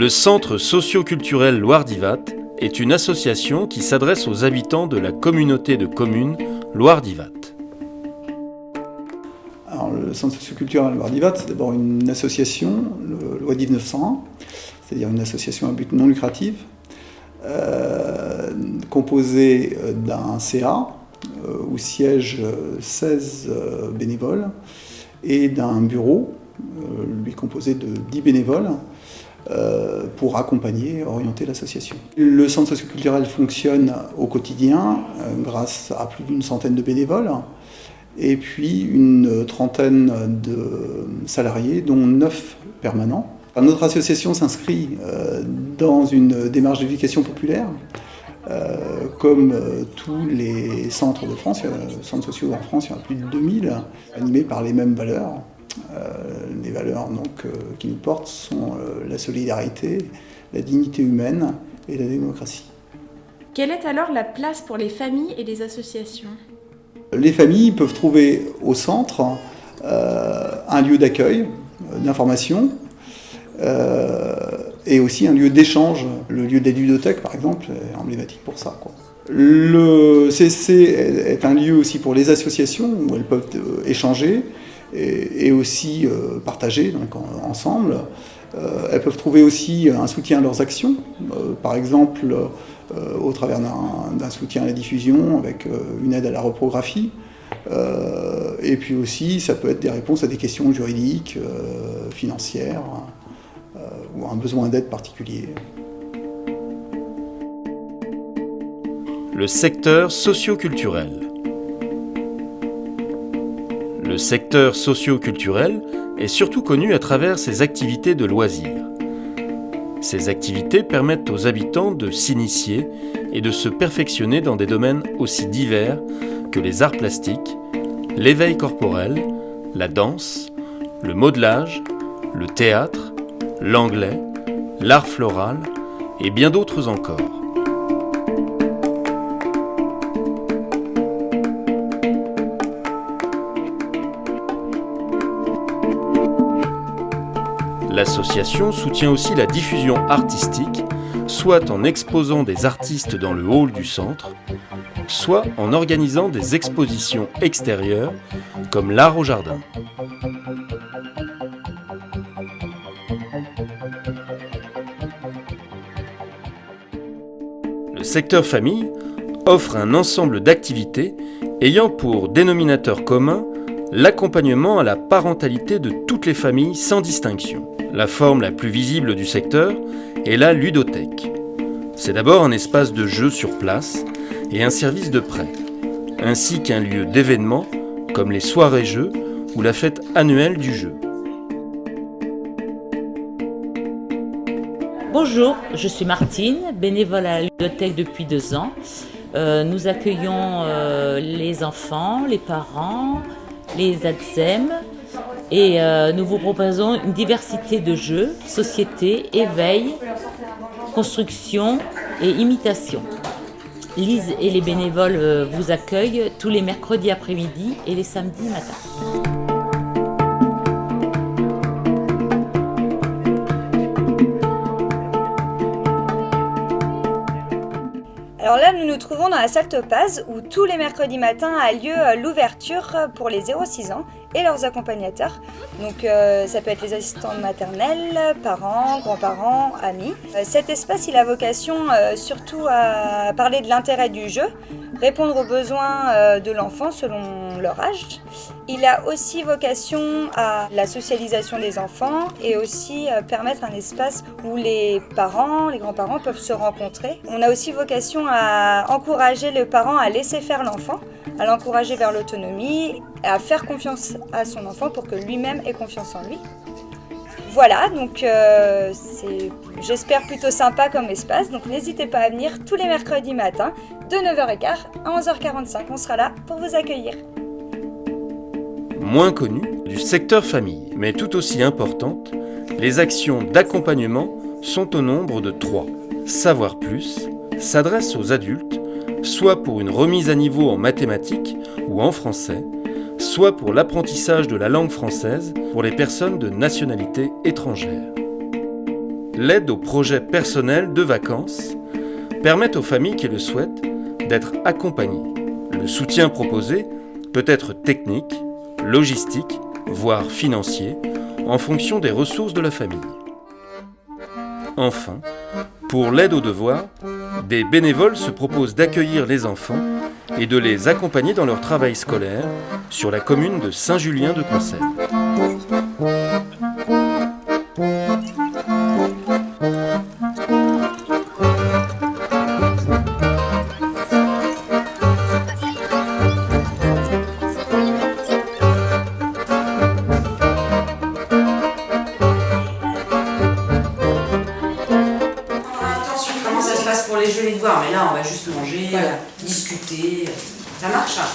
Le Centre socio-culturel Loire-Divat est une association qui s'adresse aux habitants de la communauté de communes Loire-Divat. Alors, le Centre socio-culturel Loire-Divat, c'est d'abord une association, loi 1901, c'est-à-dire une association à but non lucratif, composée d'un CA, où siègent 16 bénévoles, et d'un bureau, lui composé de 10 bénévoles, pour accompagner et orienter l'association. Le centre socioculturel fonctionne au quotidien grâce à plus d'une centaine de bénévoles et puis une trentaine de salariés, dont 9 permanents. Notre association s'inscrit dans une démarche d'éducation populaire, comme tous les centres de France, centres sociaux en France, il y en a plus de 2000, animés par les mêmes valeurs. Les valeurs qui nous portent sont la solidarité, la dignité humaine et la démocratie. Quelle est alors la place pour les familles et les associations ? Les familles peuvent trouver au centre un lieu d'accueil, d'information, et aussi un lieu d'échange. Le lieu des ludothèques, par exemple, est emblématique pour ça, quoi. Le CSC est un lieu aussi pour les associations où elles peuvent échanger et aussi partager ensemble. Elles peuvent trouver aussi un soutien à leurs actions, par exemple au travers d'un soutien à la diffusion avec une aide à la reprographie. Et puis aussi, ça peut être des réponses à des questions juridiques, financières, ou un besoin d'aide particulier. Le secteur socio-culturel. Le secteur socio-culturel est surtout connu à travers ses activités de loisirs. Ces activités permettent aux habitants de s'initier et de se perfectionner dans des domaines aussi divers que les arts plastiques, l'éveil corporel, la danse, le modelage, le théâtre, l'anglais, l'art floral et bien d'autres encore. L'association soutient aussi la diffusion artistique, soit en exposant des artistes dans le hall du centre, soit en organisant des expositions extérieures, comme l'art au jardin. Le secteur famille offre un ensemble d'activités ayant pour dénominateur commun l'accompagnement à la parentalité de toutes les familles sans distinction. La forme la plus visible du secteur est la ludothèque. C'est d'abord un espace de jeu sur place et un service de prêt, ainsi qu'un lieu d'événements comme les soirées-jeux ou la fête annuelle du jeu. Bonjour, je suis Martine, bénévole à la ludothèque depuis 2 ans. Nous accueillons les enfants, les parents, les ADSEM et nous vous proposons une diversité de jeux, société, éveil, construction et imitation. Lise et les bénévoles vous accueillent tous les mercredis après-midi et les samedis matin. Alors là, nous nous trouvons dans la salle Topaz où tous les mercredis matins a lieu l'ouverture pour les 0-6 ans et leurs accompagnateurs. Donc ça peut être les assistants maternels, parents, grands-parents, amis. Cet espace, il a vocation surtout à parler de l'intérêt du jeu, répondre aux besoins de l'enfant selon leur âge. Il a aussi vocation à la socialisation des enfants et aussi permettre un espace où les parents, les grands-parents peuvent se rencontrer. On a aussi vocation à encourager le parent à laisser faire l'enfant, à l'encourager vers l'autonomie, à faire confiance à son enfant pour que lui-même ait confiance en lui. Voilà, donc c'est, j'espère, plutôt sympa comme espace. Donc n'hésitez pas à venir tous les mercredis matins de 9h15 à 11h45. On sera là pour vous accueillir. Moins connue du secteur famille, mais tout aussi importante, les actions d'accompagnement sont au nombre de 3. Savoir plus s'adresse aux adultes, soit pour une remise à niveau en mathématiques ou en français, soit pour l'apprentissage de la langue française pour les personnes de nationalité étrangère. l'aide aux projets personnels de vacances permet aux familles qui le souhaitent d'être accompagnées. Le soutien proposé peut être technique, logistique, voire financier, en fonction des ressources de la famille. Enfin, pour l'aide aux devoirs, des bénévoles se proposent d'accueillir les enfants et de les accompagner dans leur travail scolaire sur la commune de Saint-Julien-de-Concelles. Pour les jeux et les devoirs, mais là on va juste manger, discuter, ça marche hein.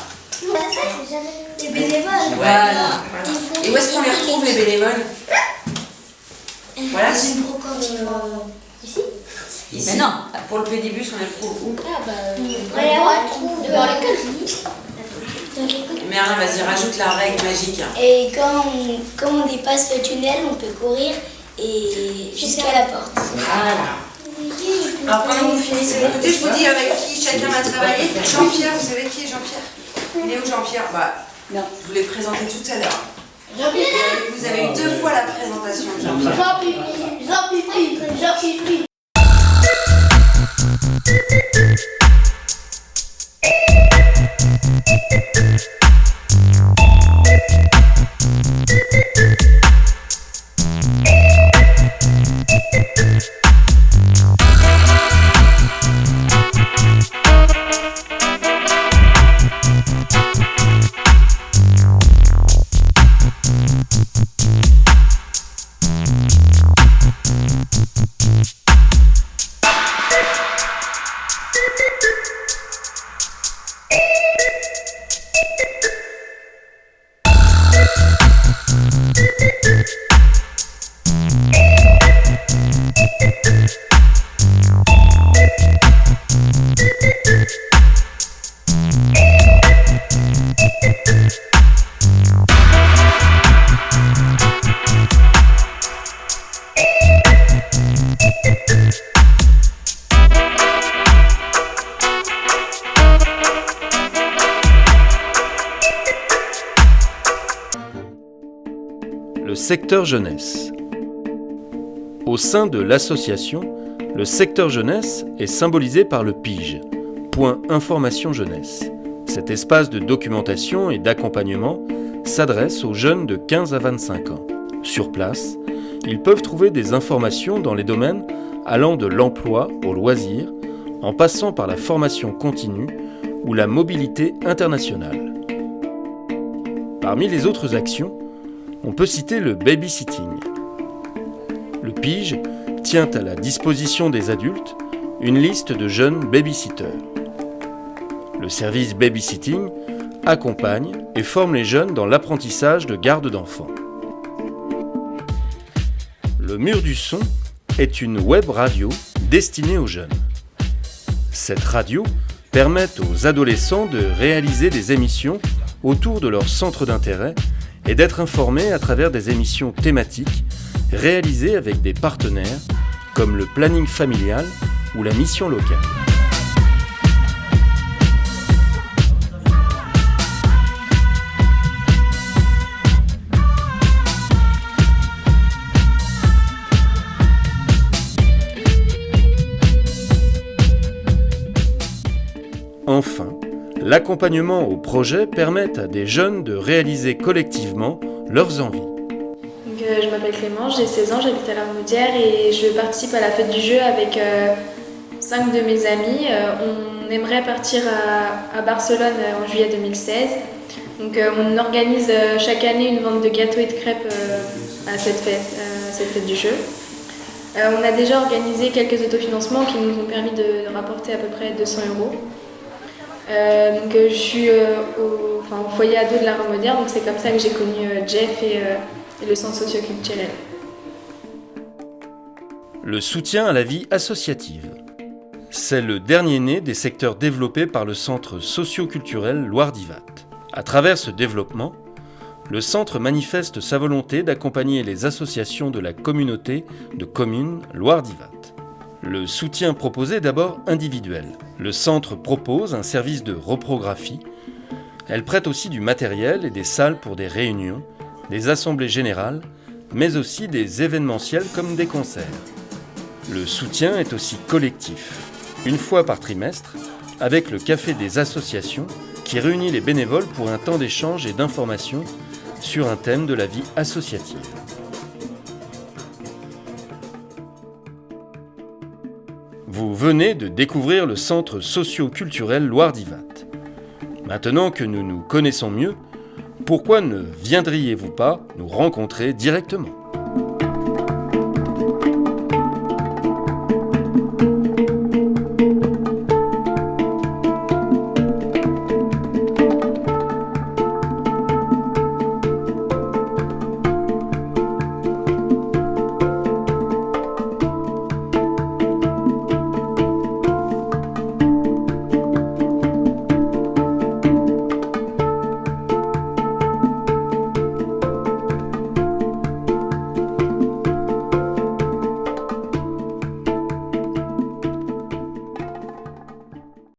Les bénévoles. Voilà. Et où est-ce qu'on les retrouve les bénévoles? Voilà, Ici. mais non, pour le pédibus on les retrouve où? On les retrouve devant l'école. Merlin, vas-y, rajoute la règle magique. Et quand on dépasse le tunnel, on peut courir et jusqu'à la porte. Voilà. Alors pendant que vous finissez d'écouter, je vous dis avec qui chacun va travailler. Jean-Pierre, vous savez qui est Jean-Pierre? Il est où Jean-Pierre? Non. Je vous l'ai présenté tout à l'heure. Vous avez eu 2 fois la présentation de Jean-Pierre. Jean-Pipi. Le secteur jeunesse. Au sein de l'association, le secteur jeunesse est symbolisé par le PIGE, Point Information Jeunesse. Cet espace de documentation et d'accompagnement s'adresse aux jeunes de 15 à 25 ans. Sur place, ils peuvent trouver des informations dans les domaines allant de l'emploi au loisir, en passant par la formation continue ou la mobilité internationale. Parmi les autres actions, on peut citer le babysitting. Le PIGE tient à la disposition des adultes une liste de jeunes babysitters. Le service babysitting accompagne et forme les jeunes dans l'apprentissage de garde d'enfants. Le Mur du Son est une web radio destinée aux jeunes. Cette radio permet aux adolescents de réaliser des émissions autour de leur centre d'intérêt et d'être informés à travers des émissions thématiques réalisées avec des partenaires comme le planning familial ou la mission locale. Enfin, l'accompagnement au projet permet à des jeunes de réaliser collectivement leurs envies. Je m'appelle Clément, j'ai 16 ans, j'habite à La Ramodière et je participe à la fête du jeu avec 5 de mes amis. On aimerait partir à Barcelone en juillet 2016. Donc on organise chaque année une vente de gâteaux et de crêpes à cette fête du jeu. On a déjà organisé quelques autofinancements qui nous ont permis de rapporter à peu près 200 €. Je suis au foyer ado de La Ramodière, donc c'est comme ça que j'ai connu Jeff et le centre socio-culturel. Le soutien à la vie associative. C'est le dernier né des secteurs développés par le centre socio-culturel Loire-Divat. À travers ce développement, le centre manifeste sa volonté d'accompagner les associations de la communauté de communes Loire-Divat. Le soutien proposé est d'abord individuel. Le centre propose un service de reprographie. Elle prête aussi du matériel et des salles pour des réunions, des assemblées générales, mais aussi des événementiels comme des concerts. Le soutien est aussi collectif, une fois par trimestre, avec le Café des associations qui réunit les bénévoles pour un temps d'échange et d'information sur un thème de la vie associative. Vous venez de découvrir le centre socio-culturel Loire-Divat. Maintenant que nous nous connaissons mieux, pourquoi ne viendriez-vous pas nous rencontrer directement ?